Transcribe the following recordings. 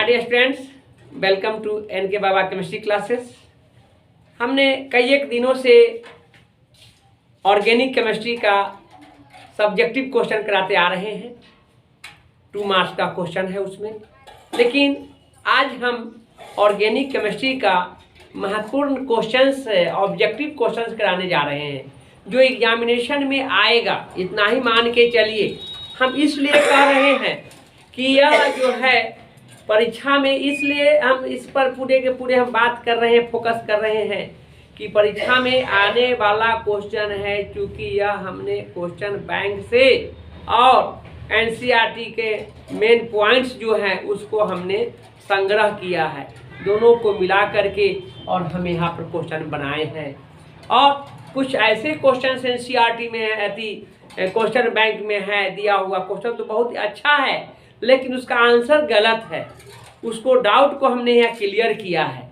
Dear students, welcome to N K. Baba chemistry classes. हमने कई एक दिनों से ऑर्गेनिक केमिस्ट्री का सब्जेक्टिव क्वेश्चन कराते आ रहे हैं। 2 मार्क्स का क्वेश्चन है उसमें, लेकिन आज हम ऑर्गेनिक केमिस्ट्री का महत्वपूर्ण क्वेश्चंस ऑब्जेक्टिव क्वेश्चंस कराने जा रहे हैं जो एग्जामिनेशन में आएगा। इतना ही मान के चलिए। हम इसलिए कह रहे हैं कि यह जो है परीक्षा में, इसलिए हम इस पर पूरे के पूरे हम बात कर रहे हैं, फोकस कर रहे हैं कि परीक्षा में आने वाला क्वेश्चन है। क्योंकि यह हमने क्वेश्चन बैंक से और एनसीईआरटी के मेन पॉइंट्स जो हैं उसको हमने संग्रह किया है, दोनों को मिला करके, और हम यहाँ पर क्वेश्चन बनाए हैं। और कुछ ऐसे क्वेश्चन एनसीईआरटी में क्वेश्चन बैंक में है दिया हुआ क्वेश्चन तो बहुत अच्छा है, लेकिन उसका आंसर गलत है। उसको डाउट को हमने यहाँ क्लियर किया है।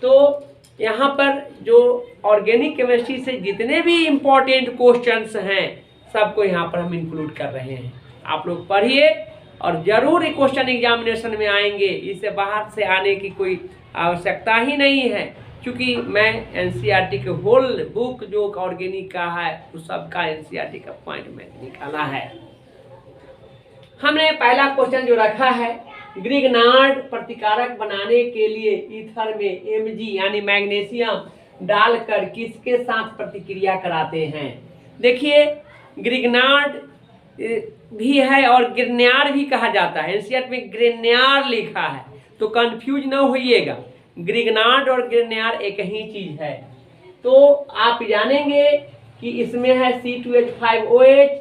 तो यहाँ पर जो ऑर्गेनिक केमिस्ट्री से जितने भी इम्पोर्टेंट क्वेश्चंस हैं सबको यहाँ पर हम इंक्लूड कर रहे हैं। आप लोग पढ़िए और ज़रूर क्वेश्चन एग्जामिनेशन में आएंगे। इससे बाहर से आने की कोई आवश्यकता ही नहीं है, क्योंकि मैं एनसीईआरटी के होल बुक जो ऑर्गेनिक का है उस सबका एनसीईआरटी का पॉइंट में निकाला है। हमने पहला क्वेश्चन जो रखा है, ग्रिग्नार्ड प्रतिकारक बनाने के लिए ईथर में Mg यानी मैग्नीशियम डालकर किसके साथ प्रतिक्रिया कराते हैं। देखिए, ग्रिग्नार्ड भी है और ग्रिग्नार्ड भी कहा जाता है। एनसीईआरटी में ग्रिग्नार्ड लिखा है तो कंफ्यूज न होइएगा। ग्रिग्नार्ड और ग्रिग्नार्ड एक ही चीज है। तो आप जानेंगे कि इसमें है C2H5OH,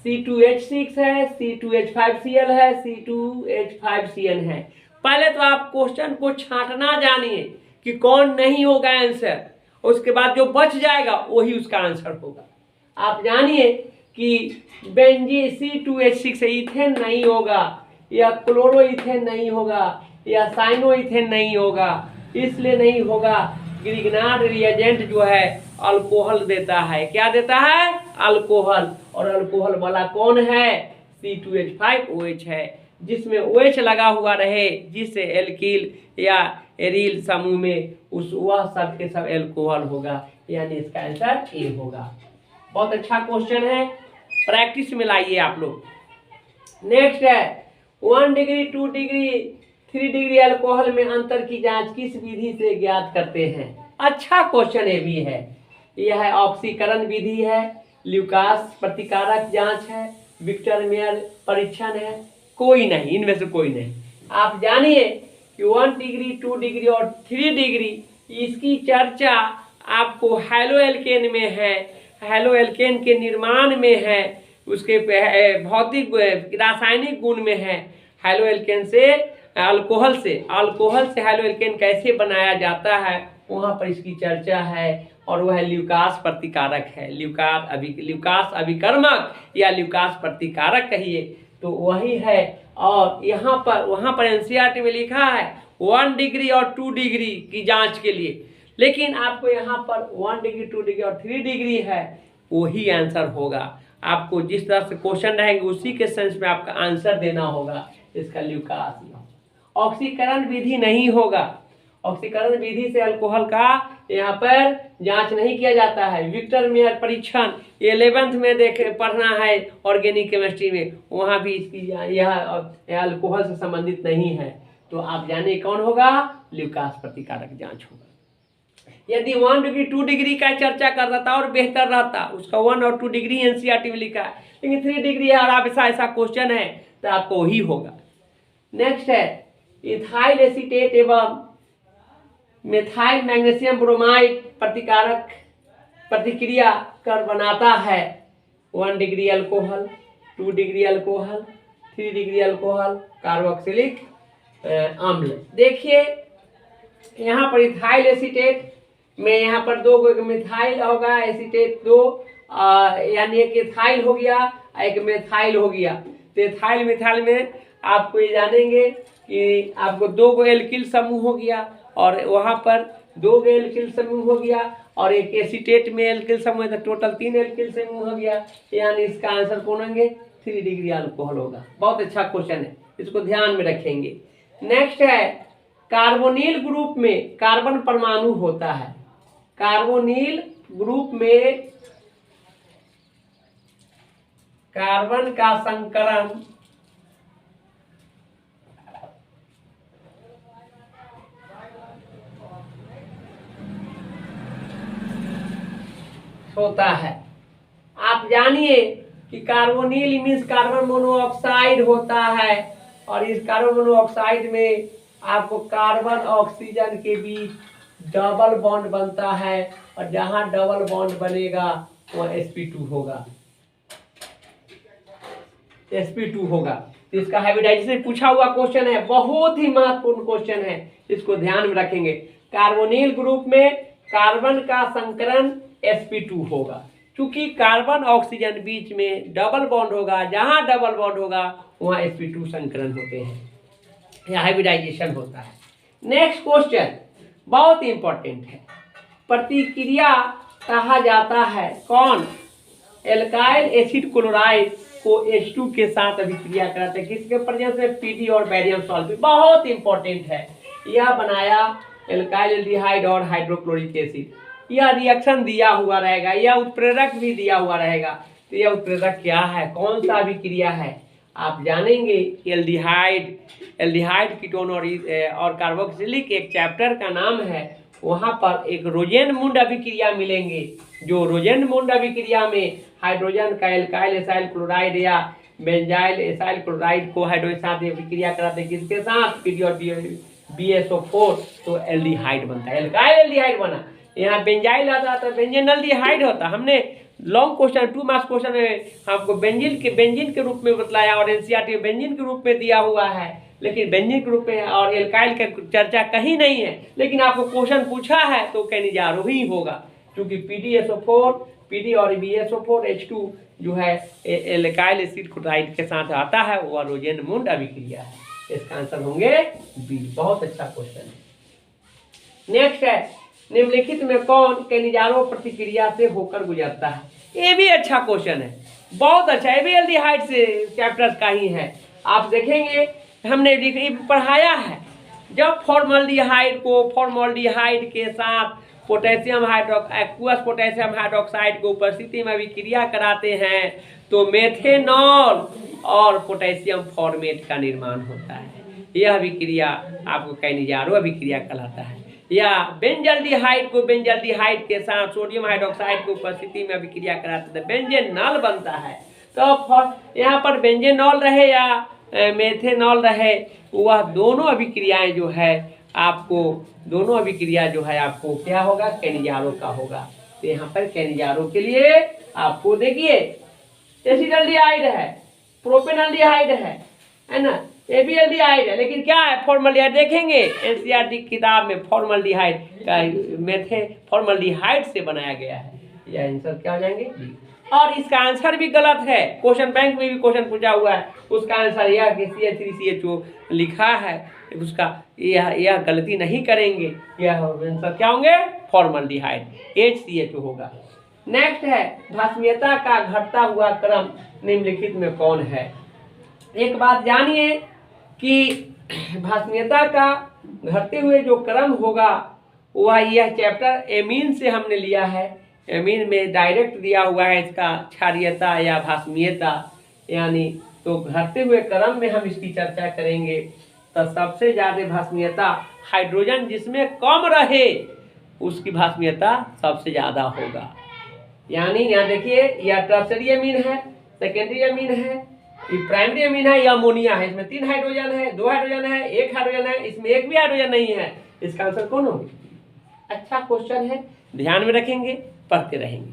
C2H6 है, C2H5Cl है, C2H5Cl है। पहले तो आप क्वेश्चन को छांटना जानिए कि कौन नहीं होगा आंसर, उसके बाद जो बच जाएगा वही उसका आंसर होगा। आप जानिए कि बेंजी C2H6 इथेन नहीं होगा, या क्लोरोइथेन नहीं होगा, या साइनोइथेन नहीं होगा। इसलिए नहीं होगा, ग्रिग्नार्ड रिएजेंट जो है अल्कोहल देता है। क्या देता है? अल्कोहल। और अल्कोहल वाला कौन है? C2H5OH है, जिसमें OH लगा हुआ रहे, जिससे एल्किल या एरिल समूह में वह सब के सब एल्कोहल होगा, यानी इसका आंसर ए होगा। बहुत अच्छा क्वेश्चन है, प्रैक्टिस में लाइए आप लोग। नेक्स्ट है 1 डिग्री 2 डिग्री 3 डिग्री अल्कोहल में अंतर की जांच किस विधि से ज्ञात करते हैं। अच्छा क्वेश्चन ये भी है। यह है ऑक्सीकरण विधि है, ल्यूकास प्रतिकारक जांच है, विक्टर मेयर परीक्षण है, कोई नहीं, इनमें से कोई नहीं। आप जानिए कि 1 डिग्री 2 डिग्री और 3 डिग्री इसकी चर्चा आपको हैलो एल्केन में है, हैलो एल्केन के निर्माण में है, उसके भौतिक रासायनिक गुण में है। हैलो एल्केन से अल्कोहल से हैलो एल्केन कैसे बनाया जाता है वहाँ पर इसकी चर्चा है, और वह ल्यूकास प्रतिकारक है। ल्यूकास अभिकर्मक या ल्यूकास प्रतिकारक कहिए तो वही है। और वहाँ पर एनसीईआरटी में लिखा है 1 डिग्री और 2 डिग्री की जांच के लिए, लेकिन आपको यहाँ पर 1 डिग्री 2 डिग्री और 3 डिग्री है, वही आंसर होगा। आपको जिस तरह से क्वेश्चन रहेंगे उसी के सेंस में आपका आंसर देना होगा। इसका ल्यूकास। ऑक्सीकरण विधि नहीं होगा। ऑक्सीकरण विधि से अल्कोहल का यहाँ पर जांच नहीं किया जाता है। विक्टर मेयर परीक्षण 11th में पढ़ना है ऑर्गेनिक केमिस्ट्री में, वहाँ भी इसकी यह अल्कोहल से संबंधित नहीं है। तो आप जाने कौन होगा? ल्यूकास प्रतिकारक जांच होगा। यदि 1 डिग्री 2 डिग्री का चर्चा कर रहा था और बेहतर रहता, उसका 1 और 2 डिग्री एनसीईआरटी में लिखा है, लेकिन 3 डिग्री है और आप ऐसा क्वेश्चन है तो आपको वही होगा। नेक्स्ट है इथाइल एसीटेट एवं मेथाइल मैग्नीशियम ब्रोमाइड प्रतिकारक प्रतिक्रिया कर बनाता है 1 degree alcohol, 2 degree alcohol, 3 degree alcohol carboxylic अम्ल। देखिए यहाँ पर इथाइल एसीटेट में यहाँ पर 2 मिथाइल होगा, एसीटेट 2 यानी एक इथाइल हो गया, एक मेथाइल हो गया। तो इथाइल मिथाइल में आपको ये जानेंगे कि आपको 2 एल्किल समूह हो गया, और वहाँ पर 2 एल्किल समूह हो गया, और एक एसीटेट में एल्किल समूह है तो टोटल 3 एल्किल समूह हो गया, यानी इसका आंसर कौन होंगे? 3 डिग्री अल्कोहल होगा। बहुत अच्छा क्वेश्चन है, इसको ध्यान में रखेंगे। नेक्स्ट है कार्बोनिल ग्रुप में कार्बन परमाणु होता है। कार्बोनिल ग्रुप में कार्बन का संकरण होता है। आप जानिए कि कार्बोनिल मीन्स कार्बन मोनोऑक्साइड होता है, और इस कार्बन मोनोऑक्साइड में आपको कार्बन ऑक्सीजन के बीच डबल बॉन्ड बनता है, और जहां डबल बॉन्ड बनेगा वह sp2 होगा। sp2 होगा। तो इसका हाइब्रिडाइजेशन पूछा हुआ क्वेश्चन है, बहुत ही महत्वपूर्ण क्वेश्चन है, इसको ध्यान में रखेंगे। कार्बोनिल ग्रुप में कार्बन का संकरण sp2 होगा, क्योंकि कार्बन ऑक्सीजन बीच में डबल बॉन्ड होगा, जहां डबल बॉन्ड होगा वहां sp2 संकरण होते हैं, यह हाइब्रिडाइजेशन होता है। नेक्स्ट क्वेश्चन बहुत इंपॉर्टेंट है। प्रतिक्रिया कहा जाता है कौन? एल्काइल एसिड क्लोराइड को H2 के साथ अभिक्रिया कराते हैं, किसके प्रेजेंस में? Pd और बेरियम सॉल्वेंट। बहुत इंपॉर्टेंट है। यह बनाया एल्काइल एल्डिहाइड और हाइड्रोक्लोरिक एसिड, यह रिएक्शन दिया हुआ रहेगा, यह उत्प्रेरक भी दिया हुआ रहेगा। तो यह उत्प्रेरक क्या है, कौन सा अभिक्रिया है? आप जानेंगे एल्डिहाइड कीटोन और कार्बोक्सिलिक एक चैप्टर का नाम है, वहां पर एक रोजेनमुंड अभिक्रिया मिलेंगे, जो रोजेनमुंड अभिक्रिया में हाइड्रोजन का एल्काइल एसाइल क्लोराइड या बेंजाइल एसाइल क्लोराइड को हाइड्रोजन साथ अभिक्रिया कराते हैं, किसके साथ? पीडी और BSO4, तो एल्डिहाइड बनता है, एल्काइल एल्डिहाइड बना। यहाँ बेंजाइल आता तो बेंजीन एल्डिहाइड होता। हमने लॉन्ग क्वेश्चन 2 मार्क्स क्वेश्चन में आपको बेंजीन के रूप में बतलाया, और एनसीईआरटी में बेंजीन के रूप में दिया हुआ है, लेकिन बेंजीन के रूप में और एल्काइल का चर्चा कहीं नहीं है। लेकिन आपको क्वेश्चन पूछा है तो कैनिजारो ही होगा, क्योंकि PdSO4, PD और BSO4 H2 जो है एल्काइल एसिड क्लोराइड के साथ आता है, वह रोजेनमुंड अभिक्रिया है। इसका आंसर होंगे बी। बहुत अच्छा क्वेश्चन है। नेक्स्ट है निम्नलिखित में कौन कैनिजारो प्रतिक्रिया से होकर गुजरता है? ये भी अच्छा क्वेश्चन है, बहुत अच्छा। ये भी एल्डिहाइड से चैप्टर्स का ही है। आप देखेंगे हमने पढ़ाया है, जब फॉर्मल्डिहाइड को फॉर्मल्डिहाइड के साथ एक्वस पोटेशियम हाइड्रोक्साइड को उपस्थिति में अभिक्रिया कराते हैं तो मेथेनॉल और पोटेशियम फॉर्मेट का निर्माण होता है। यह अभिक्रिया आपको कैनिजारो अभिक्रिया कहलाता है। या बेंजल्डिहाइड को बेंजल्डिहाइड के साथ सोडियम हाइड्रोक्साइड की उपस्थिति में अभिक्रिया कराते हैं, बेंजेनॉल बनता है। तो यहाँ पर बेंजेनॉल रहे या मेथेनॉल रहे, वह दोनों अभिक्रियाएं जो है आपको दोनों अभिक्रिया जो है आपको क्या होगा? कैनिजारो का होगा। तो यहाँ पर कैनिजारो के लिए आपको देखिए एसिडल्डिहाइड है, प्रोपेनल्डिहाइड है ना, ये भी एल्डिहाइड है, लेकिन क्या है? फॉर्मल्डिहाइड। देखेंगे एनसीईआरटी किताब में फॉर्मल्डिहाइड का फॉर्मल्डिहाइड से बनाया गया है। यह आंसर क्या हो जाएंगे? और इसका आंसर भी गलत है, क्वेश्चन बैंक में भी क्वेश्चन पूछा हुआ है, उसका आंसर यह कि CH3CHO लिखा है, उसका यह गलती नहीं करेंगे। यह आंसर क्या होंगे? फॉर्मल्डिहाइड, HCHO होगा। नेक्स्ट है भास्मीयता का घटता हुआ क्रम निम्नलिखित में कौन है? एक बात जानिए कि भास्मीयता का घटते हुए जो क्रम होगा वह यह चैप्टर एमीन से हमने लिया है। एमीन में डायरेक्ट दिया हुआ है इसका क्षारीयता या भास्मीयता, यानी तो घटते हुए क्रम में हम इसकी चर्चा करेंगे। तो सबसे ज़्यादा भास्मीयता हाइड्रोजन जिसमें कम रहे उसकी भास्मीयता सबसे ज़्यादा होगा। यानी यहाँ देखिए यह टर्सरी अमीन है, सेकेंडरी अमीन है, ये प्राइमरी अमीन है, यह अमोनिया है। इसमें 3 हाइड्रोजन है, 2 हाइड्रोजन है, 1 हाइड्रोजन है, इसमें एक भी हाइड्रोजन नहीं है। इसका आंसर कौन होगा? अच्छा क्वेश्चन है, ध्यान में रखेंगे, पढ़ते रहेंगे।